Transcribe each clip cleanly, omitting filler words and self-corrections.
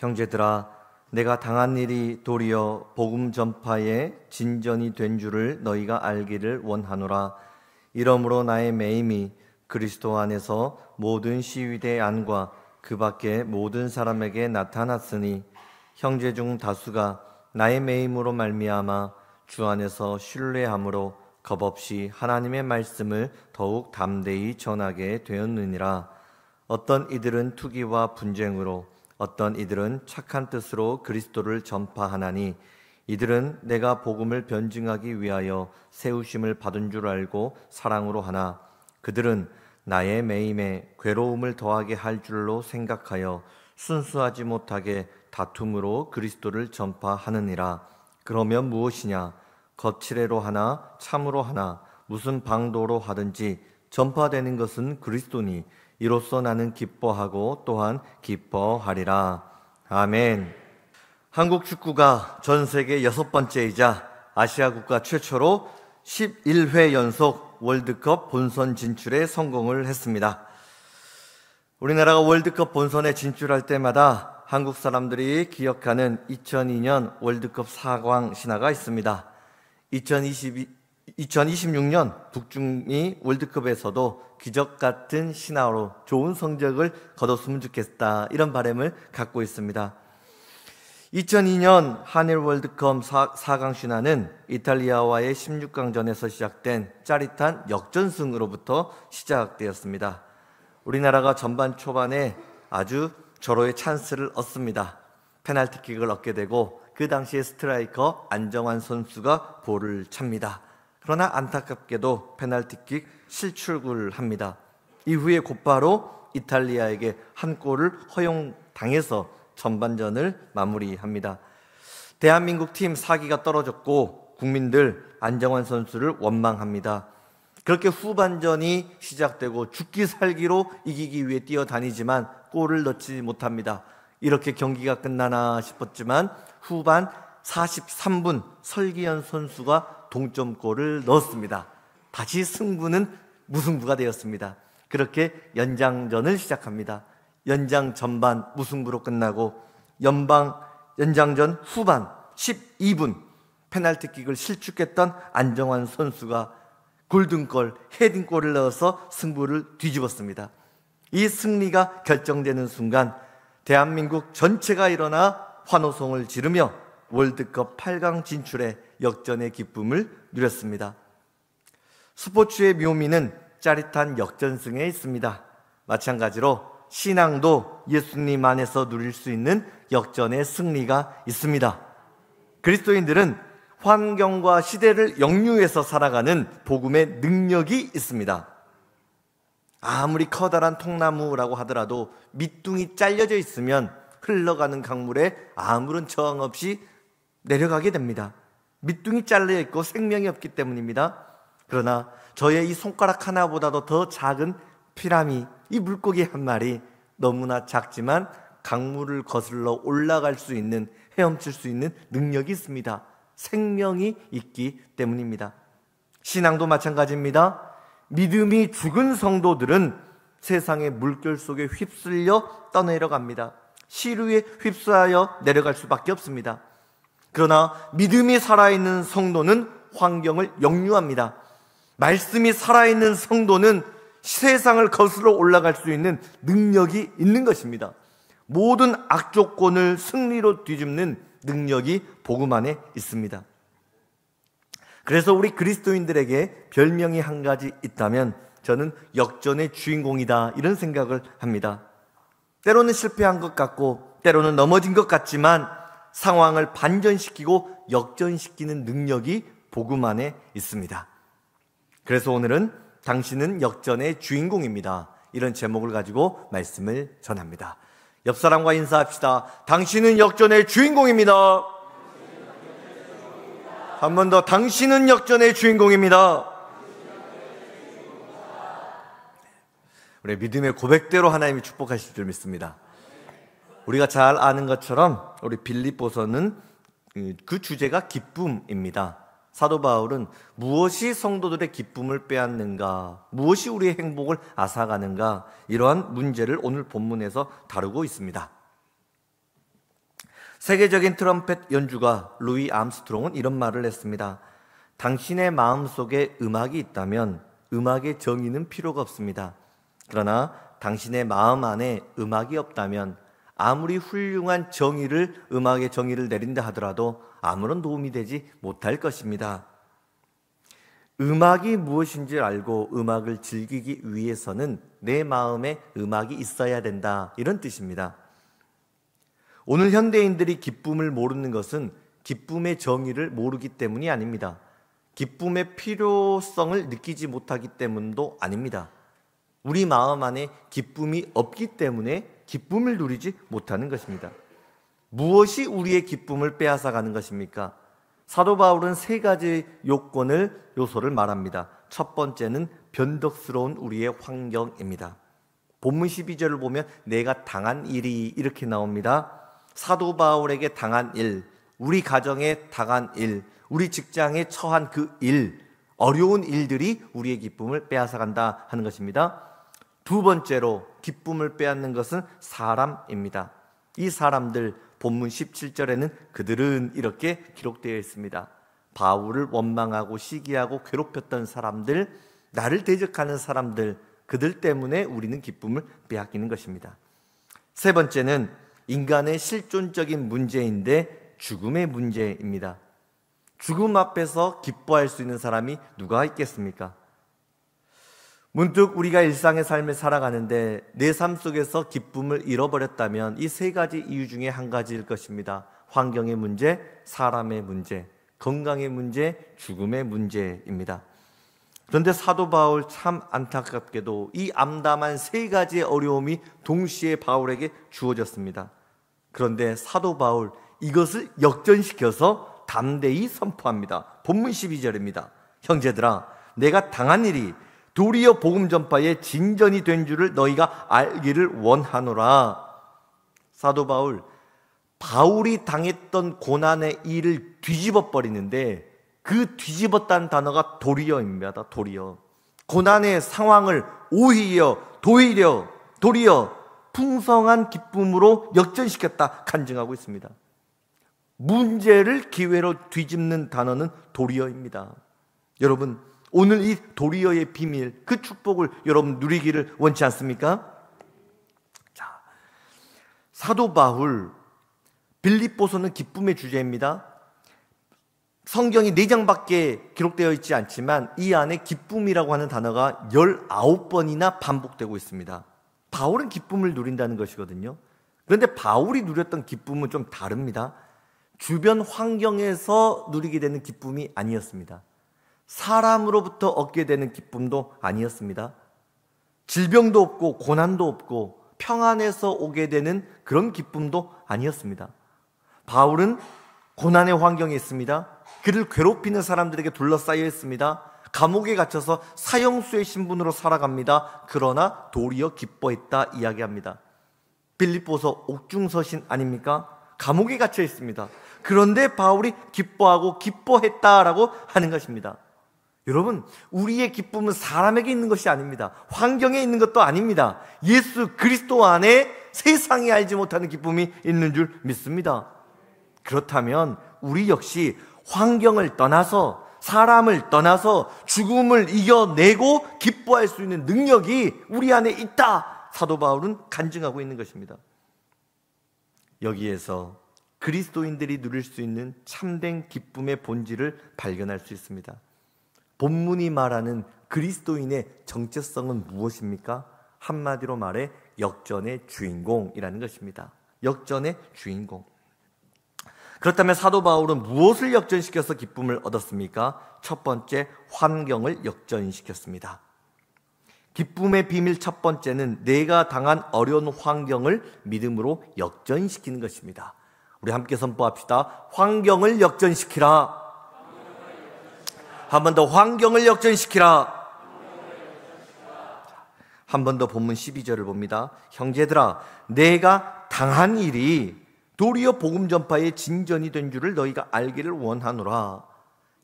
형제들아, 내가 당한 일이 도리어 복음 전파의 진전이 된 줄을 너희가 알기를 원하노라. 이러므로 나의 매임이 그리스도 안에서 모든 시위대 안과 그 밖에 모든 사람에게 나타났으니, 형제 중 다수가 나의 매임으로 말미암아 주 안에서 신뢰함으로 겁없이 하나님의 말씀을 더욱 담대히 전하게 되었느니라. 어떤 이들은 투기와 분쟁으로, 어떤 이들은 착한 뜻으로 그리스도를 전파하나니, 이들은 내가 복음을 변증하기 위하여 세우심을 받은 줄 알고 사랑으로 하나, 그들은 나의 매임에 괴로움을 더하게 할 줄로 생각하여 순수하지 못하게 다툼으로 그리스도를 전파하느니라. 그러면 무엇이냐? 거칠애로 하나 참으로 하나 무슨 방도로 하든지 전파되는 것은 그리스도니, 이로써 나는 기뻐하고 또한 기뻐하리라. 아멘. 한국 축구가 전 세계 6번째이자 아시아 국가 최초로 11회 연속 월드컵 본선 진출에 성공을 했습니다. 우리나라가 월드컵 본선에 진출할 때마다 한국 사람들이 기억하는 2002년 월드컵 4광 신화가 있습니다. 2026년 북중미 월드컵에서도 기적 같은 신화로 좋은 성적을 거뒀으면 좋겠다, 이런 바람을 갖고 있습니다. 2002년 한일 월드컵 4강 신화는 이탈리아와의 16강전에서 시작된 짜릿한 역전승으로부터 시작되었습니다. 우리나라가 전반 초반에 아주 절호의 찬스를 얻습니다. 페널티킥을 얻게 되고 그 당시에 스트라이커 안정환 선수가 볼을 찹니다. 그러나 안타깝게도 페널티킥 실축을 합니다. 이후에 곧바로 이탈리아에게 한 골을 허용당해서 전반전을 마무리합니다. 대한민국 팀 사기가 떨어졌고 국민들 안정환 선수를 원망합니다. 그렇게 후반전이 시작되고 죽기 살기로 이기기 위해 뛰어다니지만 골을 넣지 못합니다. 이렇게 경기가 끝나나 싶었지만 후반 43분 설기현 선수가 동점골을 넣었습니다. 다시 승부는 무승부가 되었습니다. 그렇게 연장전을 시작합니다. 연장 전반 무승부로 끝나고 연장전 후반 12분 페널티킥을 실축했던 안정환 선수가 골든골, 헤딩골을 넣어서 승부를 뒤집었습니다. 이 승리가 결정되는 순간 대한민국 전체가 일어나 환호성을 지르며 월드컵 8강 진출의 역전의 기쁨을 누렸습니다. 스포츠의 묘미는 짜릿한 역전승에 있습니다. 마찬가지로 신앙도 예수님 안에서 누릴 수 있는 역전의 승리가 있습니다. 그리스도인들은 환경과 시대를 역류해서 살아가는 복음의 능력이 있습니다. 아무리 커다란 통나무라고 하더라도 밑둥이 잘려져 있으면 흘러가는 강물에 아무런 저항 없이 내려가게 됩니다. 밑둥이 잘려 있고 생명이 없기 때문입니다. 그러나 저의 이 손가락 하나보다도 더 작은 피라미, 이 물고기 한 마리, 너무나 작지만 강물을 거슬러 올라갈 수 있는, 헤엄칠 수 있는 능력이 있습니다. 생명이 있기 때문입니다. 신앙도 마찬가지입니다. 믿음이 죽은 성도들은 세상의 물결 속에 휩쓸려 떠내려갑니다. 시루에 휩싸여 내려갈 수밖에 없습니다. 그러나 믿음이 살아있는 성도는 환경을 역류합니다. 말씀이 살아있는 성도는 세상을 거슬러 올라갈 수 있는 능력이 있는 것입니다. 모든 악조건을 승리로 뒤집는 능력이 복음 안에 있습니다. 그래서 우리 그리스도인들에게 별명이 한 가지 있다면 저는 역전의 주인공이다, 이런 생각을 합니다. 때로는 실패한 것 같고 때로는 넘어진 것 같지만 상황을 반전시키고 역전시키는 능력이 복음 안에 있습니다. 그래서 오늘은 당신은 역전의 주인공입니다, 이런 제목을 가지고 말씀을 전합니다. 옆 사람과 인사합시다. 당신은 역전의 주인공입니다. 한 번 더, 당신은 역전의 주인공입니다. 우리 믿음의 고백대로 하나님이 축복하실 줄 믿습니다. 우리가 잘 아는 것처럼 우리 빌립보서는 그 주제가 기쁨입니다. 사도 바울은 무엇이 성도들의 기쁨을 빼앗는가, 무엇이 우리의 행복을 앗아가는가, 이러한 문제를 오늘 본문에서 다루고 있습니다. 세계적인 트럼펫 연주가 루이 암스트롱은 이런 말을 했습니다. 당신의 마음속에 음악이 있다면 음악의 정의는 필요가 없습니다. 그러나 당신의 마음 안에 음악이 없다면 아무리 훌륭한 음악의 정의를 내린다 하더라도 아무런 도움이 되지 못할 것입니다. 음악이 무엇인지 알고 음악을 즐기기 위해서는 내 마음에 음악이 있어야 된다, 이런 뜻입니다. 오늘 현대인들이 기쁨을 모르는 것은 기쁨의 정의를 모르기 때문이 아닙니다. 기쁨의 필요성을 느끼지 못하기 때문도 아닙니다. 우리 마음 안에 기쁨이 없기 때문에 기쁨을 누리지 못하는 것입니다. 무엇이 우리의 기쁨을 빼앗아가는 것입니까? 사도 바울은 세 가지 요소를 말합니다. 첫 번째는 변덕스러운 우리의 환경입니다. 본문 12절을 보면 내가 당한 일이 이렇게 나옵니다. 사도 바울에게 당한 일, 우리 가정에 당한 일, 우리 직장에 처한 그 일, 어려운 일들이 우리의 기쁨을 빼앗아간다 하는 것입니다. 두 번째로 기쁨을 빼앗는 것은 사람입니다. 이 사람들, 본문 17절에는 그들은 이렇게 기록되어 있습니다. 바울을 원망하고 시기하고 괴롭혔던 사람들, 나를 대적하는 사람들, 그들 때문에 우리는 기쁨을 빼앗기는 것입니다. 세 번째는 인간의 실존적인 문제인데 죽음의 문제입니다. 죽음 앞에서 기뻐할 수 있는 사람이 누가 있겠습니까? 문득 우리가 일상의 삶을 살아가는데 내 삶 속에서 기쁨을 잃어버렸다면 이 세 가지 이유 중에 한 가지일 것입니다. 환경의 문제, 사람의 문제, 건강의 문제, 죽음의 문제입니다. 그런데 사도 바울 참 안타깝게도 이 암담한 세 가지의 어려움이 동시에 바울에게 주어졌습니다. 그런데 사도 바울 이것을 역전시켜서 담대히 선포합니다. 본문 12절입니다. 형제들아, 내가 당한 일이 도리어 복음 전파에 진전이 된 줄을 너희가 알기를 원하노라. 사도 바울이 당했던 고난의 일을 뒤집어 버리는데 그 뒤집었다는 단어가 도리어입니다. 도리어. 고난의 상황을 도리어 풍성한 기쁨으로 역전시켰다 간증하고 있습니다. 문제를 기회로 뒤집는 단어는 도리어입니다. 여러분, 오늘 이 도리어의 비밀, 그 축복을 여러분 누리기를 원치 않습니까? 자, 사도 바울, 빌립보서는 기쁨의 주제입니다. 성경이 4장밖에 기록되어 있지 않지만 이 안에 기쁨이라고 하는 단어가 19번이나 반복되고 있습니다. 바울은 기쁨을 누린다는 것이거든요. 그런데 바울이 누렸던 기쁨은 좀 다릅니다. 주변 환경에서 누리게 되는 기쁨이 아니었습니다. 사람으로부터 얻게 되는 기쁨도 아니었습니다. 질병도 없고 고난도 없고 평안에서 오게 되는 그런 기쁨도 아니었습니다. 바울은 고난의 환경에 있습니다. 그를 괴롭히는 사람들에게 둘러싸여 있습니다. 감옥에 갇혀서 사형수의 신분으로 살아갑니다. 그러나 도리어 기뻐했다 이야기합니다. 빌립보서 옥중서신 아닙니까? 감옥에 갇혀 있습니다. 그런데 바울이 기뻐하고 기뻐했다라고 하는 것입니다. 여러분, 우리의 기쁨은 사람에게 있는 것이 아닙니다. 환경에 있는 것도 아닙니다. 예수 그리스도 안에 세상이 알지 못하는 기쁨이 있는 줄 믿습니다. 그렇다면 우리 역시 환경을 떠나서, 사람을 떠나서 죽음을 이겨내고 기뻐할 수 있는 능력이 우리 안에 있다, 사도 바울은 간증하고 있는 것입니다. 여기에서 그리스도인들이 누릴 수 있는 참된 기쁨의 본질을 발견할 수 있습니다. 본문이 말하는 그리스도인의 정체성은 무엇입니까? 한마디로 말해 역전의 주인공이라는 것입니다. 역전의 주인공. 그렇다면 사도 바울은 무엇을 역전시켜서 기쁨을 얻었습니까? 첫 번째, 환경을 역전시켰습니다. 기쁨의 비밀 첫 번째는 내가 당한 어려운 환경을 믿음으로 역전시키는 것입니다. 우리 함께 선포합시다. 환경을 역전시키라. 한 번 더, 환경을 역전시키라. 한 번 더 본문 12절을 봅니다. 형제들아, 내가 당한 일이 도리어 복음 전파의 진전이 된 줄을 너희가 알기를 원하노라.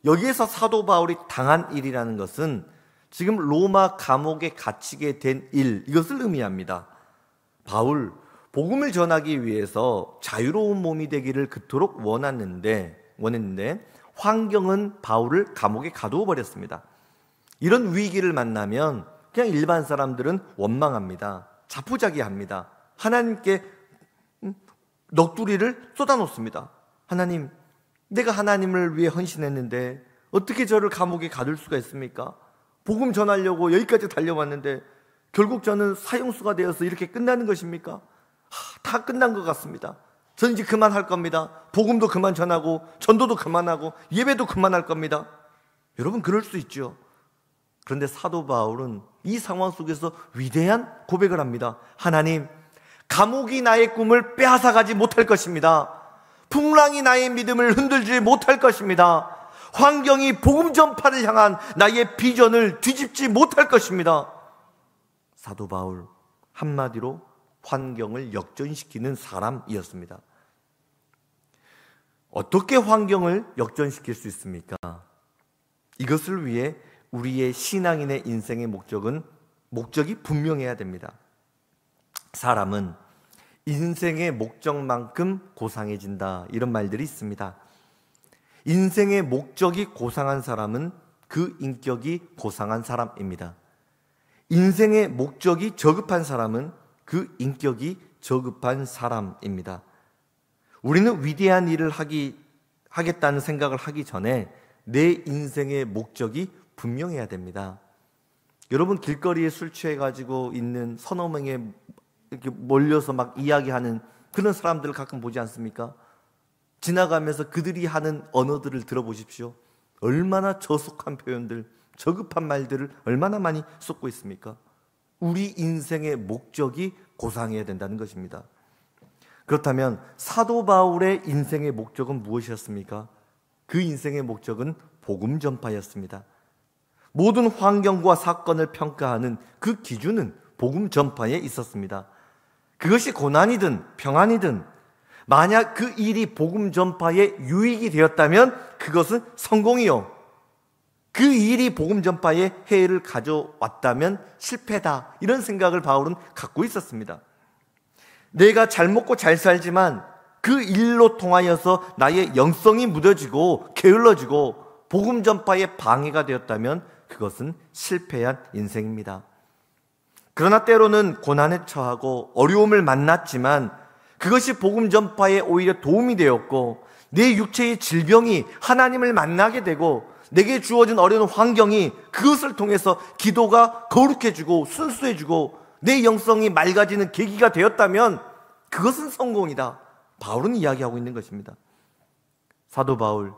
여기에서 사도 바울이 당한 일이라는 것은 지금 로마 감옥에 갇히게 된 일, 이것을 의미합니다. 바울, 복음을 전하기 위해서 자유로운 몸이 되기를 그토록 원했는데 환경은 바울을 감옥에 가두어 버렸습니다. 이런 위기를 만나면 그냥 일반 사람들은 원망합니다. 자포자기합니다. 하나님께 넋두리를 쏟아놓습니다. 하나님, 내가 하나님을 위해 헌신했는데 어떻게 저를 감옥에 가둘 수가 있습니까? 복음 전하려고 여기까지 달려왔는데 결국 저는 사형수가 되어서 이렇게 끝나는 것입니까? 다 끝난 것 같습니다. 저는 이제 그만할 겁니다. 복음도 그만 전하고 전도도 그만하고 예배도 그만할 겁니다. 여러분, 그럴 수 있죠. 그런데 사도 바울은 이 상황 속에서 위대한 고백을 합니다. 하나님, 감옥이 나의 꿈을 빼앗아가지 못할 것입니다. 풍랑이 나의 믿음을 흔들지 못할 것입니다. 환경이 복음 전파를 향한 나의 비전을 뒤집지 못할 것입니다. 사도 바울, 한마디로 환경을 역전시키는 사람이었습니다. 어떻게 환경을 역전시킬 수 있습니까? 이것을 위해 우리의 신앙인의 인생의 목적이 분명해야 됩니다. 사람은 인생의 목적만큼 고상해진다, 이런 말들이 있습니다. 인생의 목적이 고상한 사람은 그 인격이 고상한 사람입니다. 인생의 목적이 저급한 사람은 그 인격이 저급한 사람입니다. 우리는 위대한 일을 하겠다는 생각을 하기 전에 내 인생의 목적이 분명해야 됩니다. 여러분, 길거리에 술 취해가지고 있는 서너 명에 이렇게 몰려서 막 이야기하는 그런 사람들을 가끔 보지 않습니까? 지나가면서 그들이 하는 언어들을 들어보십시오. 얼마나 저속한 표현들, 저급한 말들을 얼마나 많이 쏟고 있습니까? 우리 인생의 목적이 고상해야 된다는 것입니다. 그렇다면 사도 바울의 인생의 목적은 무엇이었습니까? 그 인생의 목적은 복음 전파였습니다. 모든 환경과 사건을 평가하는 그 기준은 복음 전파에 있었습니다. 그것이 고난이든 평안이든 만약 그 일이 복음 전파에 유익이 되었다면 그것은 성공이요, 그 일이 복음 전파에 해를 가져왔다면 실패다, 이런 생각을 바울은 갖고 있었습니다. 내가 잘 먹고 잘 살지만 그 일로 통하여서 나의 영성이 무뎌지고 게을러지고 복음 전파에 방해가 되었다면 그것은 실패한 인생입니다. 그러나 때로는 고난에 처하고 어려움을 만났지만 그것이 복음 전파에 오히려 도움이 되었고 내 육체의 질병이 하나님을 만나게 되고 내게 주어진 어려운 환경이 그것을 통해서 기도가 거룩해지고 순수해지고 내 영성이 맑아지는 계기가 되었다면 그것은 성공이다, 바울은 이야기하고 있는 것입니다. 사도 바울,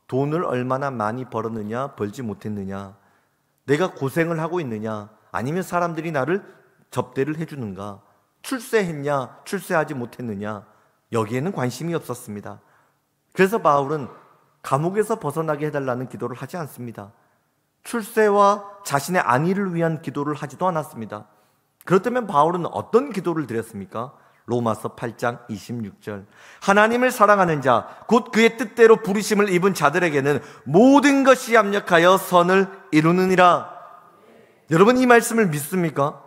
돈을 얼마나 많이 벌었느냐 벌지 못했느냐, 내가 고생을 하고 있느냐 아니면 사람들이 나를 접대를 해주는가, 출세했냐 출세하지 못했느냐, 여기에는 관심이 없었습니다. 그래서 바울은 감옥에서 벗어나게 해달라는 기도를 하지 않습니다. 출세와 자신의 안위를 위한 기도를 하지도 않았습니다. 그렇다면 바울은 어떤 기도를 드렸습니까? 로마서 8장 26절, 하나님을 사랑하는 자 곧 그의 뜻대로 부르심을 입은 자들에게는 모든 것이 합력하여 선을 이루느니라. 여러분, 이 말씀을 믿습니까?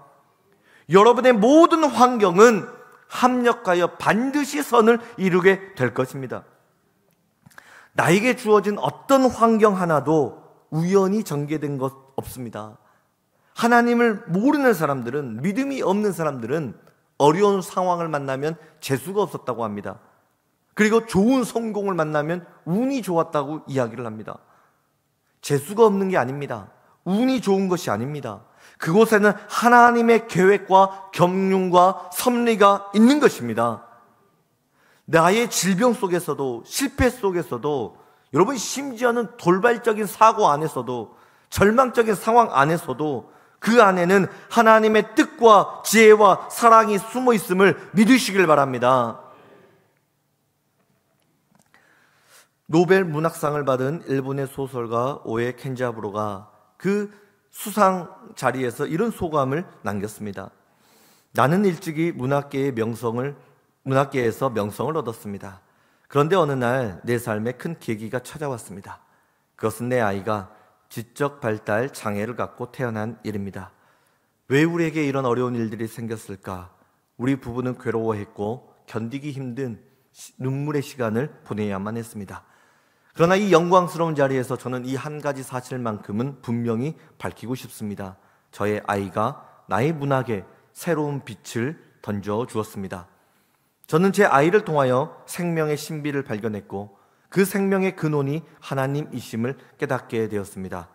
여러분의 모든 환경은 합력하여 반드시 선을 이루게 될 것입니다. 나에게 주어진 어떤 환경 하나도 우연히 전개된 것 없습니다. 하나님을 모르는 사람들은, 믿음이 없는 사람들은 어려운 상황을 만나면 재수가 없었다고 합니다. 그리고 좋은 성공을 만나면 운이 좋았다고 이야기를 합니다. 재수가 없는 게 아닙니다. 운이 좋은 것이 아닙니다. 그곳에는 하나님의 계획과 경륜과 섭리가 있는 것입니다. 나의 질병 속에서도, 실패 속에서도, 여러분 심지어는 돌발적인 사고 안에서도, 절망적인 상황 안에서도 그 안에는 하나님의 뜻과 지혜와 사랑이 숨어 있음을 믿으시길 바랍니다. 노벨 문학상을 받은 일본의 소설가 오에 켄자부로가 그 수상 자리에서 이런 소감을 남겼습니다. 나는 일찍이 문학계에서 명성을 얻었습니다. 그런데 어느 날 내 삶에 큰 계기가 찾아왔습니다. 그것은 내 아이가 지적 발달 장애를 갖고 태어난 일입니다. 왜 우리에게 이런 어려운 일들이 생겼을까? 우리 부부는 괴로워했고 견디기 힘든 눈물의 시간을 보내야만 했습니다. 그러나 이 영광스러운 자리에서 저는 이 한 가지 사실만큼은 분명히 밝히고 싶습니다. 저의 아이가 나의 문학에 새로운 빛을 던져 주었습니다. 저는 제 아이를 통하여 생명의 신비를 발견했고 그 생명의 근원이 하나님이심을 깨닫게 되었습니다.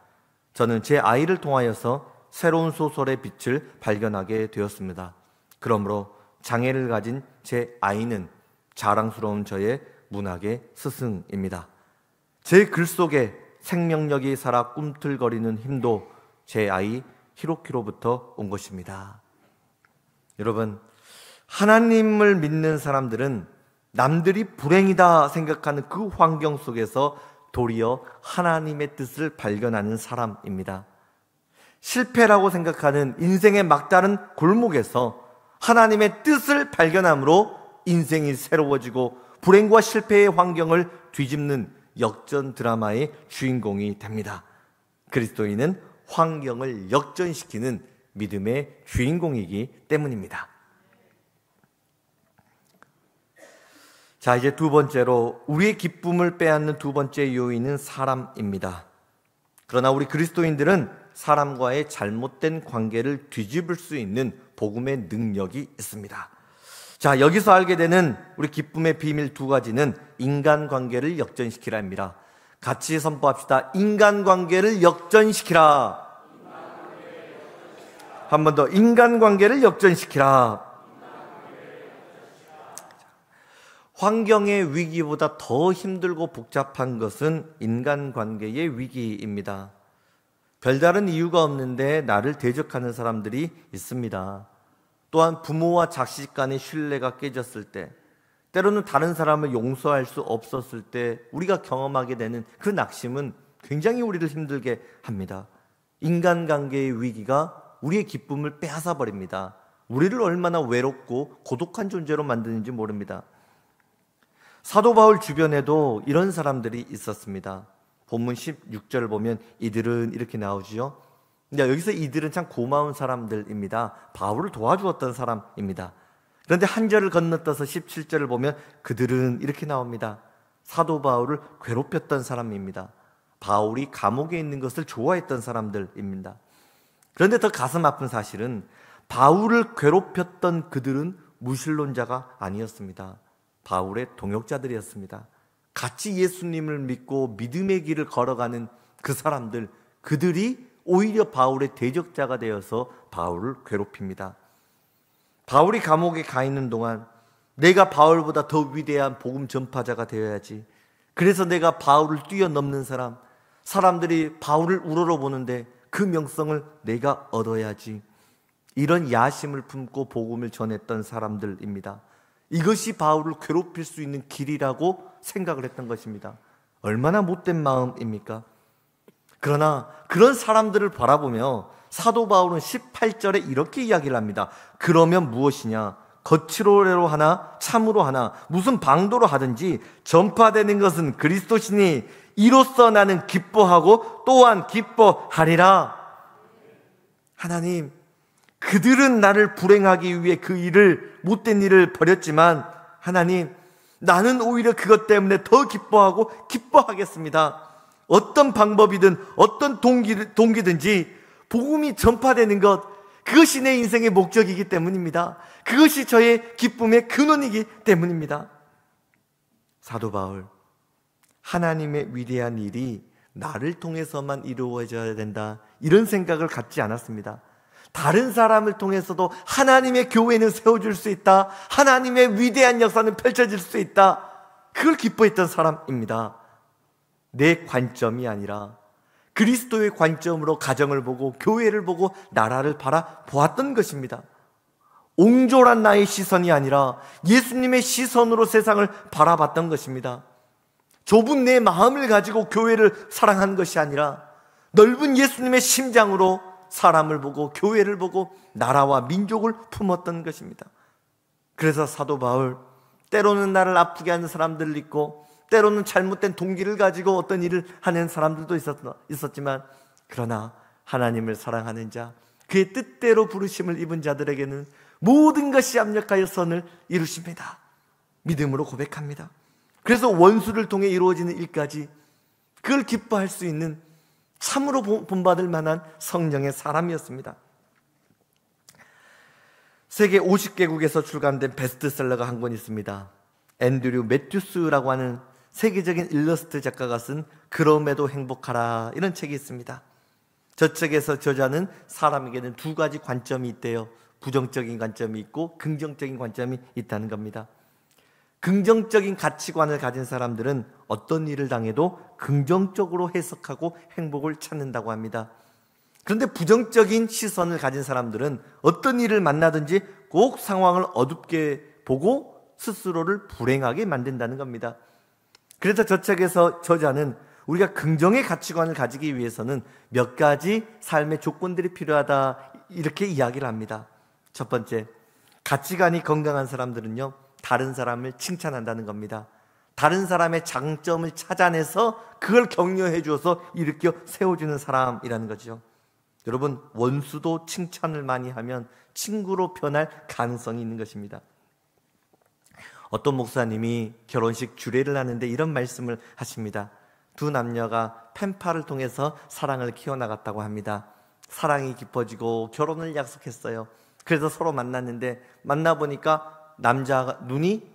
저는 제 아이를 통하여서 새로운 소설의 빛을 발견하게 되었습니다. 그러므로 장애를 가진 제 아이는 자랑스러운 저의 문학의 스승입니다. 제 글 속에 생명력이 살아 꿈틀거리는 힘도 제 아이 히로키로부터 온 것입니다. 여러분, 하나님을 믿는 사람들은 남들이 불행이다 생각하는 그 환경 속에서 도리어 하나님의 뜻을 발견하는 사람입니다. 실패라고 생각하는 인생의 막다른 골목에서 하나님의 뜻을 발견함으로 인생이 새로워지고 불행과 실패의 환경을 뒤집는 역전 드라마의 주인공이 됩니다. 그리스도인은 환경을 역전시키는 믿음의 주인공이기 때문입니다. 자, 이제 두 번째로 우리의 기쁨을 빼앗는 두 번째 요인은 사람입니다. 그러나 우리 그리스도인들은 사람과의 잘못된 관계를 뒤집을 수 있는 복음의 능력이 있습니다. 자, 여기서 알게 되는 우리 기쁨의 비밀 두 가지는 인간관계를 역전시키라입니다. 같이 선포합시다. 인간관계를 역전시키라. 한 번 더, 인간관계를 역전시키라. 환경의 위기보다 더 힘들고 복잡한 것은 인간관계의 위기입니다. 별다른 이유가 없는데 나를 대적하는 사람들이 있습니다. 또한 부모와 자식 간의 신뢰가 깨졌을 때, 때로는 다른 사람을 용서할 수 없었을 때 우리가 경험하게 되는 그 낙심은 굉장히 우리를 힘들게 합니다. 인간관계의 위기가 우리의 기쁨을 빼앗아 버립니다. 우리를 얼마나 외롭고 고독한 존재로 만드는지 모릅니다. 사도 바울 주변에도 이런 사람들이 있었습니다. 본문 16절을 보면 이들은 이렇게 나오지요. 여기서 이들은 참 고마운 사람들입니다. 바울을 도와주었던 사람입니다. 그런데 한 절을 건너떠서 17절을 보면 그들은 이렇게 나옵니다. 사도 바울을 괴롭혔던 사람입니다. 바울이 감옥에 있는 것을 좋아했던 사람들입니다. 그런데 더 가슴 아픈 사실은 바울을 괴롭혔던 그들은 무신론자가 아니었습니다. 바울의 동역자들이었습니다. 같이 예수님을 믿고 믿음의 길을 걸어가는 그 사람들, 그들이 오히려 바울의 대적자가 되어서 바울을 괴롭힙니다. 바울이 감옥에 가 있는 동안 내가 바울보다 더 위대한 복음 전파자가 되어야지, 그래서 내가 바울을 뛰어넘는 사람, 사람들이 바울을 우러러보는데 그 명성을 내가 얻어야지, 이런 야심을 품고 복음을 전했던 사람들입니다. 이것이 바울을 괴롭힐 수 있는 길이라고 생각을 했던 것입니다. 얼마나 못된 마음입니까? 그러나 그런 사람들을 바라보며 사도 바울은 18절에 이렇게 이야기를 합니다. 그러면 무엇이냐? 거칠어로 하나 참으로 하나 무슨 방도로 하든지 전파되는 것은 그리스도시니 이로써 나는 기뻐하고 또한 기뻐하리라. 하나님, 그들은 나를 불행하기 위해 그 일을, 못된 일을 벌였지만 하나님, 나는 오히려 그것 때문에 더 기뻐하고 기뻐하겠습니다. 어떤 방법이든 어떤 동기든지 복음이 전파되는 것, 그것이 내 인생의 목적이기 때문입니다. 그것이 저의 기쁨의 근원이기 때문입니다. 사도 바울, 하나님의 위대한 일이 나를 통해서만 이루어져야 된다, 이런 생각을 갖지 않았습니다. 다른 사람을 통해서도 하나님의 교회는 세워줄 수 있다, 하나님의 위대한 역사는 펼쳐질 수 있다, 그걸 기뻐했던 사람입니다. 내 관점이 아니라 그리스도의 관점으로 가정을 보고 교회를 보고 나라를 바라보았던 것입니다. 옹졸한 나의 시선이 아니라 예수님의 시선으로 세상을 바라봤던 것입니다. 좁은 내 마음을 가지고 교회를 사랑한 것이 아니라 넓은 예수님의 심장으로 사람을 보고 교회를 보고 나라와 민족을 품었던 것입니다. 그래서 사도 바울, 때로는 나를 아프게 하는 사람들을 있고 때로는 잘못된 동기를 가지고 어떤 일을 하는 사람들도 있었지만, 그러나 하나님을 사랑하는 자, 그의 뜻대로 부르심을 입은 자들에게는 모든 것이 합력하여 선을 이루십니다. 믿음으로 고백합니다. 그래서 원수를 통해 이루어지는 일까지 그걸 기뻐할 수 있는 참으로 본받을 만한 성령의 사람이었습니다. 세계 50개국에서 출간된 베스트셀러가 한 권 있습니다. 앤드류 매튜스라고 하는 세계적인 일러스트 작가가 쓴 그럼에도 행복하라, 이런 책이 있습니다. 저 책에서 저자는 사람에게는 두 가지 관점이 있대요. 부정적인 관점이 있고 긍정적인 관점이 있다는 겁니다. 긍정적인 가치관을 가진 사람들은 어떤 일을 당해도 긍정적으로 해석하고 행복을 찾는다고 합니다. 그런데 부정적인 시선을 가진 사람들은 어떤 일을 만나든지 꼭 상황을 어둡게 보고 스스로를 불행하게 만든다는 겁니다. 그래서 저 책에서 저자는 우리가 긍정의 가치관을 가지기 위해서는 몇 가지 삶의 조건들이 필요하다, 이렇게 이야기를 합니다. 첫 번째, 가치관이 건강한 사람들은요, 다른 사람을 칭찬한다는 겁니다. 다른 사람의 장점을 찾아내서 그걸 격려해 주어서 일으켜 세워주는 사람이라는 거죠. 여러분, 원수도 칭찬을 많이 하면 친구로 변할 가능성이 있는 것입니다. 어떤 목사님이 결혼식 주례를 하는데 이런 말씀을 하십니다. 두 남녀가 펜팔을 통해서 사랑을 키워나갔다고 합니다. 사랑이 깊어지고 결혼을 약속했어요. 그래서 서로 만났는데 만나보니까 남자 눈이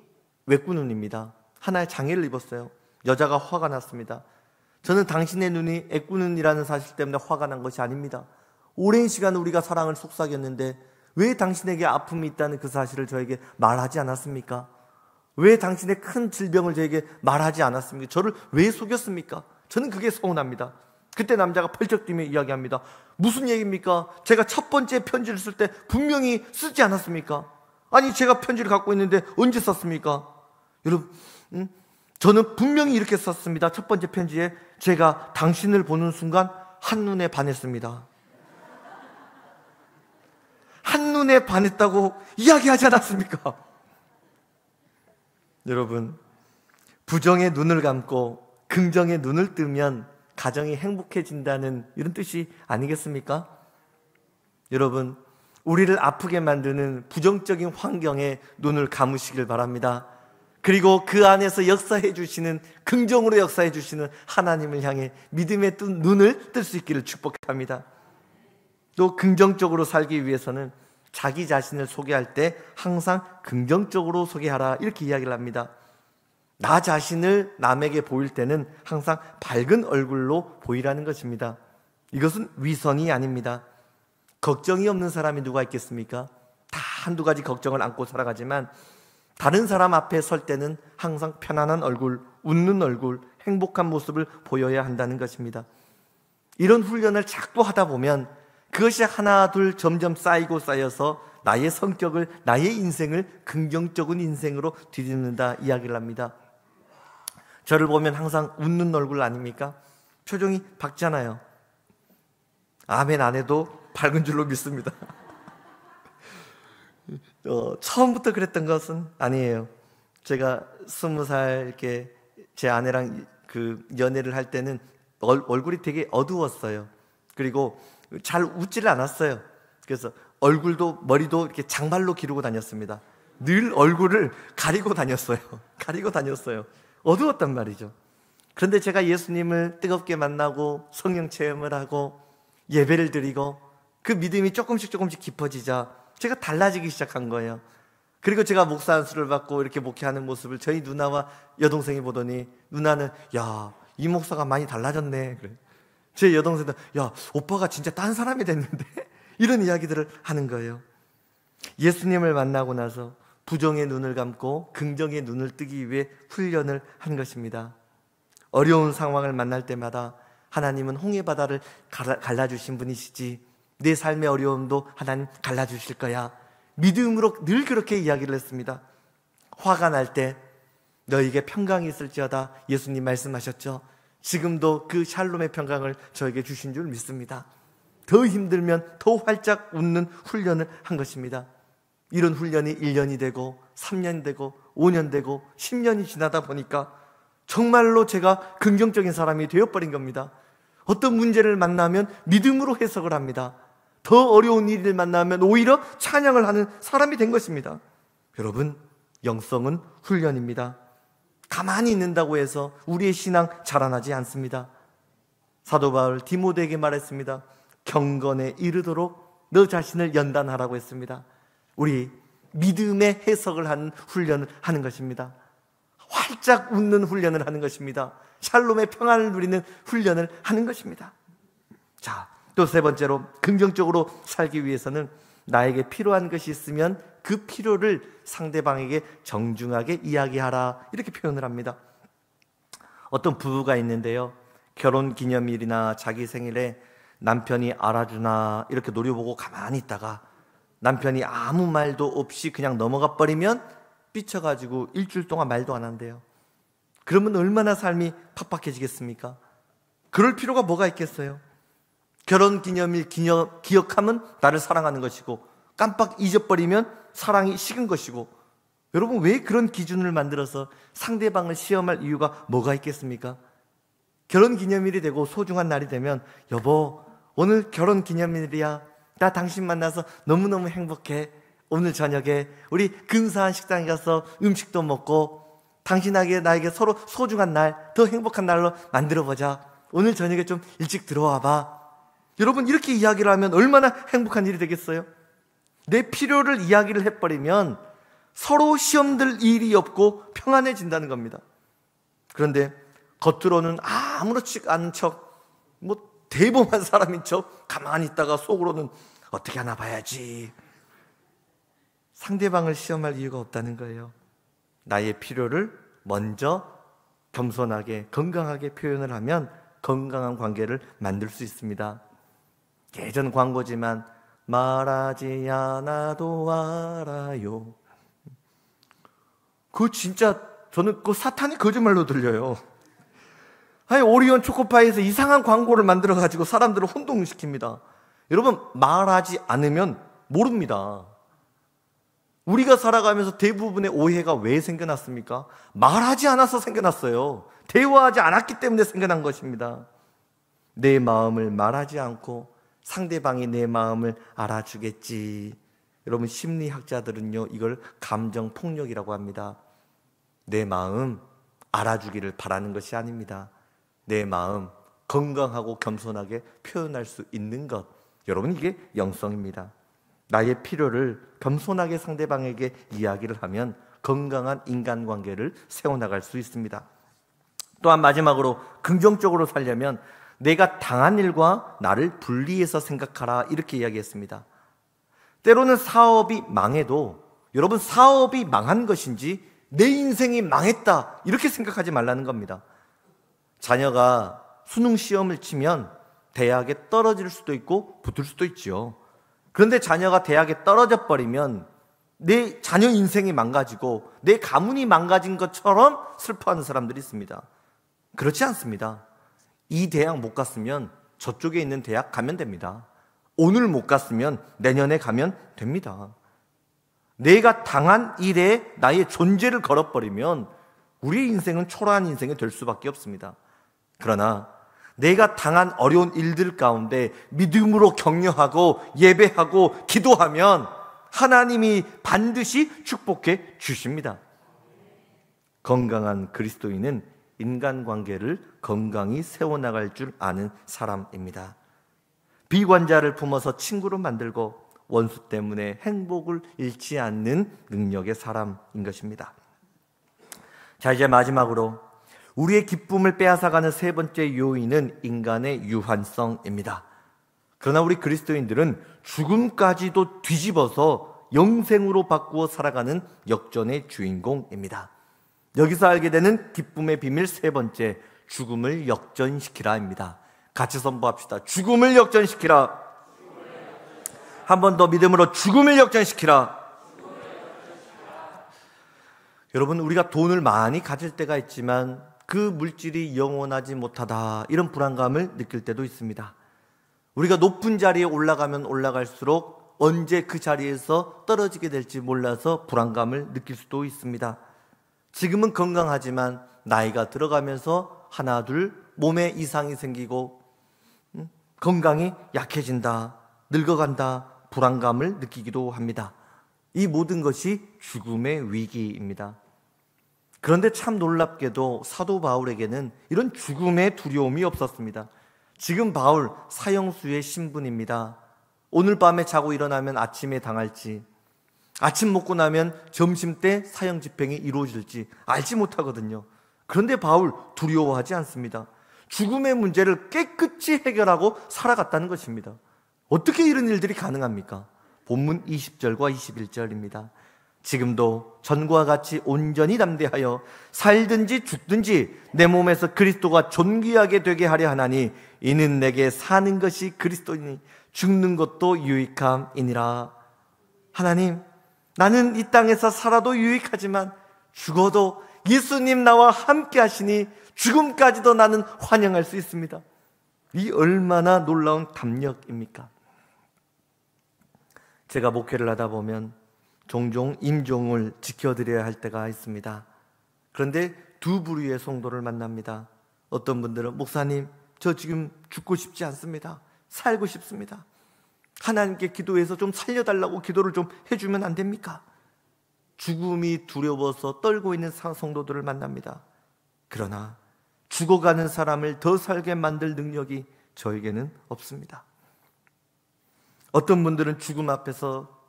외꾸눈입니다. 하나의 장애를 입었어요. 여자가 화가 났습니다. 저는 당신의 눈이 애꾸눈이라는 사실 때문에 화가 난 것이 아닙니다. 오랜 시간 우리가 사랑을 속삭였는데 왜 당신에게 아픔이 있다는 그 사실을 저에게 말하지 않았습니까? 왜 당신의 큰 질병을 저에게 말하지 않았습니까? 저를 왜 속였습니까? 저는 그게 서운합니다. 그때 남자가 펄쩍 뛰며 이야기합니다. 무슨 얘기입니까? 제가 첫 번째 편지를 쓸 때 분명히 쓰지 않았습니까? 아니, 제가 편지를 갖고 있는데 언제 썼습니까? 여러분, 저는 분명히 이렇게 썼습니다. 첫 번째 편지에 제가 당신을 보는 순간 한눈에 반했습니다. 한눈에 반했다고 이야기하지 않았습니까? 여러분, 부정의 눈을 감고 긍정의 눈을 뜨면 가정이 행복해진다는 이런 뜻이 아니겠습니까? 여러분, 우리를 아프게 만드는 부정적인 환경에 눈을 감으시길 바랍니다. 그리고 그 안에서 역사해 주시는, 긍정으로 역사해 주시는 하나님을 향해 믿음의 눈을 뜰 수 있기를 축복합니다. 또 긍정적으로 살기 위해서는 자기 자신을 소개할 때 항상 긍정적으로 소개하라, 이렇게 이야기를 합니다. 나 자신을 남에게 보일 때는 항상 밝은 얼굴로 보이라는 것입니다. 이것은 위선이 아닙니다. 걱정이 없는 사람이 누가 있겠습니까? 다 한두 가지 걱정을 안고 살아가지만 다른 사람 앞에 설 때는 항상 편안한 얼굴, 웃는 얼굴, 행복한 모습을 보여야 한다는 것입니다. 이런 훈련을 자꾸 하다 보면 그것이 하나 둘 점점 쌓이고 쌓여서 나의 성격을, 나의 인생을 긍정적인 인생으로 뒤집는다 이야기를 합니다. 저를 보면 항상 웃는 얼굴 아닙니까? 표정이 밝잖아요. 아멘 안 해도 밝은 줄로 믿습니다. 처음부터 그랬던 것은 아니에요. 제가 20살 이렇게 제 아내랑 그 연애를 할 때는 얼굴이 되게 어두웠어요. 그리고 잘 웃지를 않았어요. 그래서 얼굴도 머리도 이렇게 장발로 기르고 다녔습니다. 늘 얼굴을 가리고 다녔어요. 어두웠단 말이죠. 그런데 제가 예수님을 뜨겁게 만나고 성령 체험을 하고 예배를 드리고 그 믿음이 조금씩 깊어지자 제가 달라지기 시작한 거예요. 그리고 제가 목사 안수를 받고 이렇게 목회하는 모습을 저희 누나와 여동생이 보더니 누나는 야, 이 목사가 많이 달라졌네. 그래. 제 여동생도 야, 오빠가 진짜 딴 사람이 됐는데 이런 이야기들을 하는 거예요. 예수님을 만나고 나서 부정의 눈을 감고 긍정의 눈을 뜨기 위해 훈련을 한 것입니다. 어려운 상황을 만날 때마다 하나님은 홍해바다를 갈라주신 분이시지 내 삶의 어려움도 하나님 갈라주실 거야. 믿음으로 늘 그렇게 이야기를 했습니다. 화가 날 때 너에게 평강이 있을지어다 예수님 말씀하셨죠. 지금도 그 샬롬의 평강을 저에게 주신 줄 믿습니다. 더 힘들면 더 활짝 웃는 훈련을 한 것입니다. 이런 훈련이 1년이 되고 3년 되고 5년 되고 10년이 지나다 보니까 정말로 제가 긍정적인 사람이 되어버린 겁니다. 어떤 문제를 만나면 믿음으로 해석을 합니다. 더 어려운 일을 만나면 오히려 찬양을 하는 사람이 된 것입니다. 여러분, 영성은 훈련입니다. 가만히 있는다고 해서 우리의 신앙 자라나지 않습니다. 사도 바울 디모데에게 말했습니다. 경건에 이르도록 너 자신을 연단하라고 했습니다. 우리 믿음의 해석을 하는 훈련을 하는 것입니다. 활짝 웃는 훈련을 하는 것입니다. 샬롬의 평안을 누리는 훈련을 하는 것입니다. 자, 또 세 번째로 긍정적으로 살기 위해서는 나에게 필요한 것이 있으면 그 필요를 상대방에게 정중하게 이야기하라, 이렇게 표현을 합니다. 어떤 부부가 있는데요, 결혼기념일이나 자기 생일에 남편이 알아주나 이렇게 노려보고 가만히 있다가 남편이 아무 말도 없이 그냥 넘어가 버리면 삐쳐가지고 일주일 동안 말도 안 한대요. 그러면 얼마나 삶이 팍팍해지겠습니까? 그럴 필요가 뭐가 있겠어요? 결혼기념일 기억하면 나를 사랑하는 것이고, 깜빡 잊어버리면 사랑이 식은 것이고, 여러분, 왜 그런 기준을 만들어서 상대방을 시험할 이유가 뭐가 있겠습니까? 결혼기념일이 되고 소중한 날이 되면, 여보, 오늘 결혼기념일이야. 나 당신 만나서 너무너무 행복해. 오늘 저녁에 우리 근사한 식당에 가서 음식도 먹고 당신에게 나에게 서로 소중한 날, 더 행복한 날로 만들어보자. 오늘 저녁에 좀 일찍 들어와 봐. 여러분, 이렇게 이야기를 하면 얼마나 행복한 일이 되겠어요? 내 필요를 이야기를 해버리면 서로 시험들 일이 없고 평안해진다는 겁니다. 그런데 겉으로는 아무렇지 않은 척, 대범한 사람인 척 가만히 있다가 속으로는 어떻게 하나 봐야지. 상대방을 시험할 이유가 없다는 거예요. 나의 필요를 먼저 겸손하게 건강하게 표현을 하면 건강한 관계를 만들 수 있습니다. 예전 광고지만 말하지 않아도 알아요. 그거 진짜 저는 그 사탄이 거짓말로 들려요. 아니, 오리온 초코파이에서 이상한 광고를 만들어가지고 사람들을 혼동시킵니다. 여러분, 말하지 않으면 모릅니다. 우리가 살아가면서 대부분의 오해가 왜 생겨났습니까? 말하지 않아서 생겨났어요. 대화하지 않았기 때문에 생겨난 것입니다. 내 마음을 말하지 않고 상대방이 내 마음을 알아주겠지. 여러분, 심리학자들은요, 이걸 감정폭력이라고 합니다. 내 마음 알아주기를 바라는 것이 아닙니다. 내 마음 건강하고 겸손하게 표현할 수 있는 것, 여러분, 이게 영성입니다. 나의 필요를 겸손하게 상대방에게 이야기를 하면 건강한 인간관계를 세워나갈 수 있습니다. 또한 마지막으로 긍정적으로 살려면 내가 당한 일과 나를 분리해서 생각하라, 이렇게 이야기했습니다. 때로는 사업이 망해도 여러분, 사업이 망한 것인지 내 인생이 망했다, 이렇게 생각하지 말라는 겁니다. 자녀가 수능 시험을 치면 대학에 떨어질 수도 있고 붙을 수도 있죠. 그런데 자녀가 대학에 떨어져 버리면 내 자녀 인생이 망가지고 내 가문이 망가진 것처럼 슬퍼하는 사람들이 있습니다. 그렇지 않습니다. 이 대학 못 갔으면 저쪽에 있는 대학 가면 됩니다. 오늘 못 갔으면 내년에 가면 됩니다. 내가 당한 일에 나의 존재를 걸어버리면 우리의 인생은 초라한 인생이 될 수밖에 없습니다. 그러나 내가 당한 어려운 일들 가운데 믿음으로 격려하고 예배하고 기도하면 하나님이 반드시 축복해 주십니다. 건강한 그리스도인은 인간관계를 건강히 세워나갈 줄 아는 사람입니다. 비관자를 품어서 친구로 만들고 원수 때문에 행복을 잃지 않는 능력의 사람인 것입니다. 자, 이제 마지막으로 우리의 기쁨을 빼앗아가는 세 번째 요인은 인간의 유한성입니다. 그러나 우리 그리스도인들은 죽음까지도 뒤집어서 영생으로 바꾸어 살아가는 역전의 주인공입니다. 여기서 알게 되는 기쁨의 비밀 세 번째, 죽음을 역전시키라입니다. 같이 선포합시다. 죽음을 역전시키라. 한 번 더 믿음으로 죽음을 역전시키라. 여러분, 우리가 돈을 많이 가질 때가 있지만 그 물질이 영원하지 못하다, 이런 불안감을 느낄 때도 있습니다. 우리가 높은 자리에 올라가면 올라갈수록 언제 그 자리에서 떨어지게 될지 몰라서 불안감을 느낄 수도 있습니다. 지금은 건강하지만 나이가 들어가면서 하나 둘 몸에 이상이 생기고 건강이 약해진다. 늙어간다, 불안감을 느끼기도 합니다. 이 모든 것이 죽음의 위기입니다. 그런데 참 놀랍게도 사도 바울에게는 이런 죽음의 두려움이 없었습니다. 지금 바울 사형수의 신분입니다. 오늘 밤에 자고 일어나면 아침에 당할지, 아침 먹고 나면 점심 때 사형 집행이 이루어질지 알지 못하거든요. 그런데 바울 두려워하지 않습니다. 죽음의 문제를 깨끗이 해결하고 살아갔다는 것입니다. 어떻게 이런 일들이 가능합니까? 본문 20절과 21절입니다. 지금도 전과 같이 온전히 담대하여 살든지 죽든지 내 몸에서 그리스도가 존귀하게 되게 하려 하나니 이는 내게 사는 것이 그리스도이니 죽는 것도 유익함이니라. 하나님, 나는 이 땅에서 살아도 유익하지만 죽어도 예수님 나와 함께 하시니 죽음까지도 나는 환영할 수 있습니다. 이 얼마나 놀라운 담력입니까? 제가 목회를 하다 보면 종종 임종을 지켜드려야 할 때가 있습니다. 그런데 두 부류의 성도를 만납니다. 어떤 분들은 목사님, 저 지금 죽고 싶지 않습니다. 살고 싶습니다. 하나님께 기도해서 좀 살려달라고 기도를 좀 해주면 안 됩니까? 죽음이 두려워서 떨고 있는 성도들을 만납니다. 그러나 죽어가는 사람을 더 살게 만들 능력이 저에게는 없습니다. 어떤 분들은 죽음 앞에서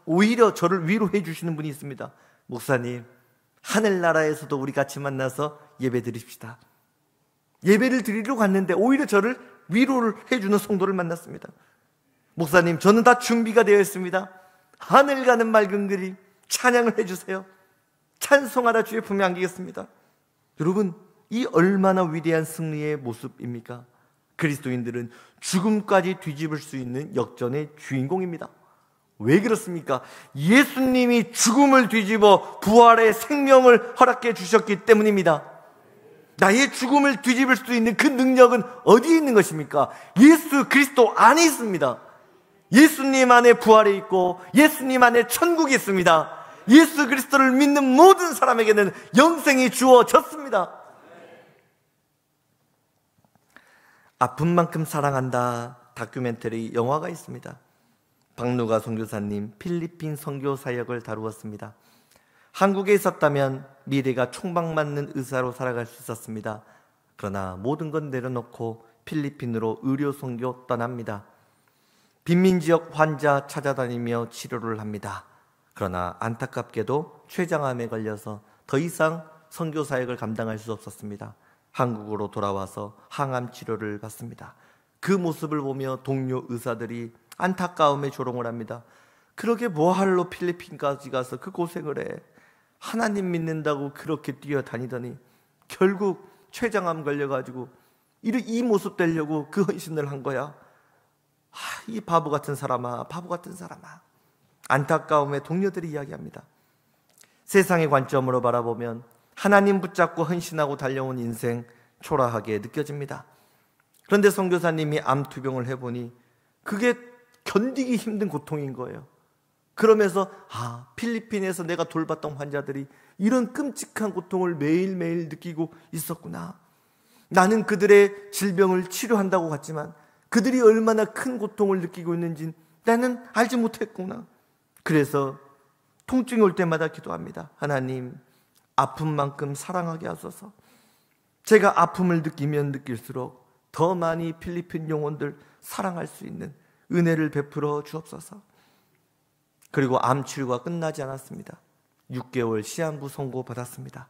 오히려 저를 위로해 주시는 분이 있습니다. 목사님, 하늘나라에서도 우리 같이 만나서 예배 드립시다. 예배를 드리러 갔는데 오히려 저를 위로를 해주는 성도를 만났습니다. 목사님, 저는 다 준비가 되어 있습니다. 하늘 가는 맑은 그림 찬양을 해주세요. 찬송하라 주의 품에 안기겠습니다. 여러분, 이 얼마나 위대한 승리의 모습입니까? 그리스도인들은 죽음까지 뒤집을 수 있는 역전의 주인공입니다. 왜 그렇습니까? 예수님이 죽음을 뒤집어 부활의 생명을 허락해 주셨기 때문입니다. 나의 죽음을 뒤집을 수 있는 그 능력은 어디에 있는 것입니까? 예수 그리스도 안에 있습니다. 예수님 안에 부활이 있고 예수님 안에 천국이 있습니다. 예수 그리스도를 믿는 모든 사람에게는 영생이 주어졌습니다. 아픈 만큼 사랑한다 다큐멘터리 영화가 있습니다. 박누가 선교사님 필리핀 선교 사역을 다루었습니다. 한국에 있었다면 미래가 총박맞는 의사로 살아갈 수 있었습니다. 그러나 모든 건 내려놓고 필리핀으로 의료 선교 떠납니다. 빈민지역 환자 찾아다니며 치료를 합니다. 그러나 안타깝게도 췌장암에 걸려서 더 이상 선교 사역을 감당할 수 없었습니다. 한국으로 돌아와서 항암 치료를 받습니다. 그 모습을 보며 동료 의사들이 안타까움에 조롱을 합니다. 그러게 뭐할로 필리핀까지 가서 그 고생을 해. 하나님 믿는다고 그렇게 뛰어다니더니 결국 췌장암 걸려가지고 이 모습 되려고 그 헌신을 한 거야. 이 바보 같은 사람아, 바보 같은 사람아. 안타까움에 동료들이 이야기합니다. 세상의 관점으로 바라보면 하나님 붙잡고 헌신하고 달려온 인생 초라하게 느껴집니다. 그런데 선교사님이 암투병을 해보니 그게 견디기 힘든 고통인 거예요. 그러면서 필리핀에서 내가 돌봤던 환자들이 이런 끔찍한 고통을 매일매일 느끼고 있었구나. 나는 그들의 질병을 치료한다고 갔지만 그들이 얼마나 큰 고통을 느끼고 있는지 나는 알지 못했구나. 그래서 통증이 올 때마다 기도합니다. 하나님, 아픈 만큼 사랑하게 하소서. 제가 아픔을 느끼면 느낄수록 더 많이 필리핀 영혼들 사랑할 수 있는 은혜를 베풀어 주옵소서. 그리고 암 치료가 끝나지 않았습니다. 6개월 시한부 선고받았습니다.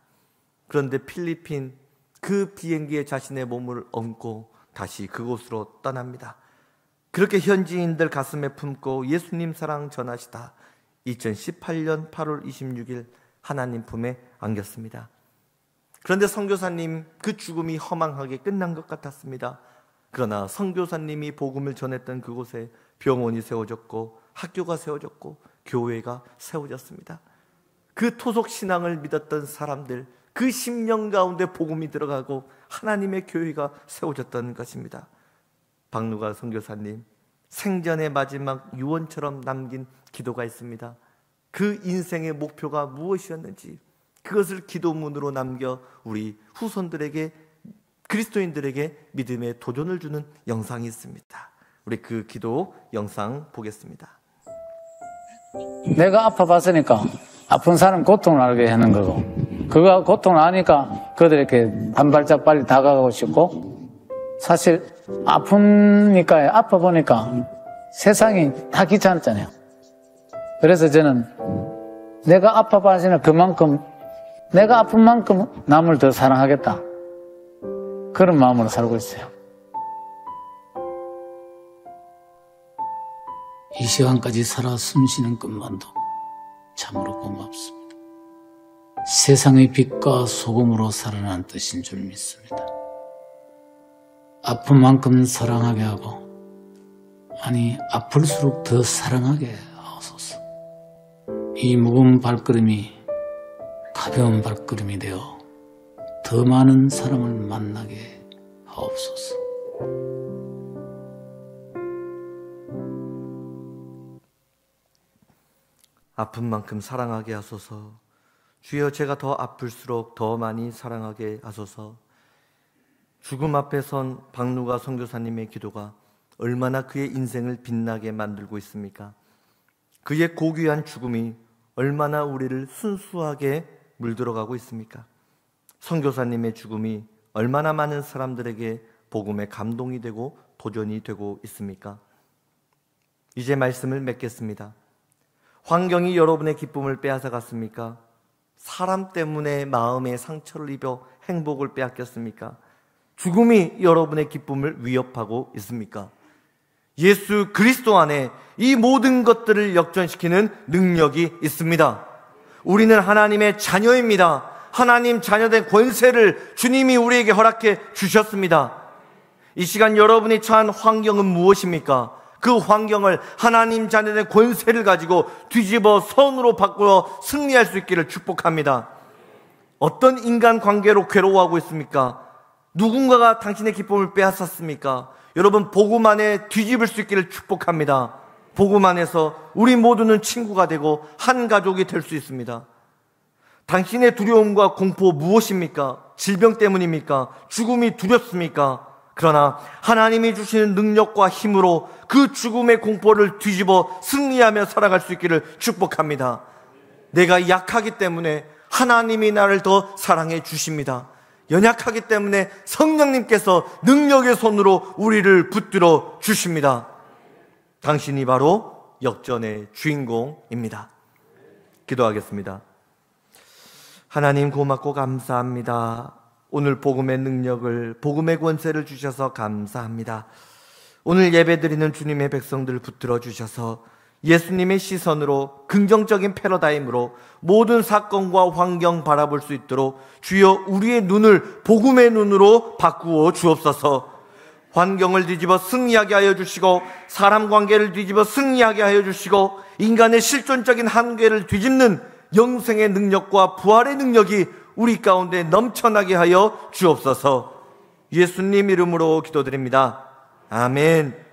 그런데 필리핀 그 비행기에 자신의 몸을 얹고 다시 그곳으로 떠납니다. 그렇게 현지인들 가슴에 품고 예수님 사랑 전하시다 2018년 8월 26일 하나님 품에 안겼습니다. 그런데 선교사님 그 죽음이 허망하게 끝난 것 같았습니다. 그러나 선교사님이 복음을 전했던 그곳에 병원이 세워졌고 학교가 세워졌고 교회가 세워졌습니다. 그 토속 신앙을 믿었던 사람들, 그 심령 가운데 복음이 들어가고 하나님의 교회가 세워졌던 것입니다. 박누가 선교사님 생전의 마지막 유언처럼 남긴 기도가 있습니다. 그 인생의 목표가 무엇이었는지 그것을 기도문으로 남겨 우리 후손들에게, 그리스도인들에게 믿음의 도전을 주는 영상이 있습니다. 우리 그 기도 영상 보겠습니다. 내가 아파봤으니까 아픈 사람 고통을 알게 하는 거고, 그가 고통을 아니까 그들에게 한 발짝 빨리 다가가고 싶고, 사실 아프니까, 아파보니까 세상이 다 귀찮았잖아요. 그래서 저는 내가 아파봤으니까 그만큼, 내가 아픈 만큼 남을 더 사랑하겠다, 그런 마음으로 살고 있어요. 이 시간까지 살아 숨쉬는 것만도 참으로 고맙습니다. 세상의 빛과 소금으로 살아난 뜻인 줄 믿습니다. 아픈 만큼 사랑하게 하고, 아니 아플수록 더 사랑하게 하옵소서. 이 무거운 발걸음이 가벼운 발걸음이 되어 더 많은 사람을 만나게 하옵소서. 아픈 만큼 사랑하게 하소서. 주여, 제가 더 아플수록 더 많이 사랑하게 하소서. 죽음 앞에 선 박누가 선교사님의 기도가 얼마나 그의 인생을 빛나게 만들고 있습니까? 그의 고귀한 죽음이 얼마나 우리를 순수하게 물들어가고 있습니까? 선교사님의 죽음이 얼마나 많은 사람들에게 복음의 감동이 되고 도전이 되고 있습니까? 이제 말씀을 맺겠습니다. 환경이 여러분의 기쁨을 빼앗아갔습니까? 사람 때문에 마음의 상처를 입어 행복을 빼앗겼습니까? 죽음이 여러분의 기쁨을 위협하고 있습니까? 예수 그리스도 안에 이 모든 것들을 역전시키는 능력이 있습니다. 우리는 하나님의 자녀입니다. 하나님 자녀된 권세를 주님이 우리에게 허락해 주셨습니다. 이 시간 여러분이 처한 환경은 무엇입니까? 그 환경을 하나님 자녀된 권세를 가지고 뒤집어 선으로 바꾸어 승리할 수 있기를 축복합니다. 어떤 인간 관계로 괴로워하고 있습니까? 누군가가 당신의 기쁨을 빼앗았습니까? 여러분, 복음 안에 뒤집을 수 있기를 축복합니다. 복음 안에서 우리 모두는 친구가 되고 한 가족이 될 수 있습니다. 당신의 두려움과 공포 무엇입니까? 질병 때문입니까? 죽음이 두렵습니까? 그러나 하나님이 주시는 능력과 힘으로 그 죽음의 공포를 뒤집어 승리하며 살아갈 수 있기를 축복합니다. 내가 약하기 때문에 하나님이 나를 더 사랑해 주십니다. 연약하기 때문에 성령님께서 능력의 손으로 우리를 붙들어 주십니다. 당신이 바로 역전의 주인공입니다. 기도하겠습니다. 하나님, 고맙고 감사합니다. 오늘 복음의 능력을, 복음의 권세를 주셔서 감사합니다. 오늘 예배드리는 주님의 백성들을 붙들어 주셔서 예수님의 시선으로, 긍정적인 패러다임으로 모든 사건과 환경 바라볼 수 있도록 주여 우리의 눈을 복음의 눈으로 바꾸어 주옵소서. 환경을 뒤집어 승리하게 하여 주시고, 사람 관계를 뒤집어 승리하게 하여 주시고, 인간의 실존적인 한계를 뒤집는 영생의 능력과 부활의 능력이 우리 가운데 넘쳐나게 하여 주옵소서. 예수님 이름으로 기도드립니다. 아멘.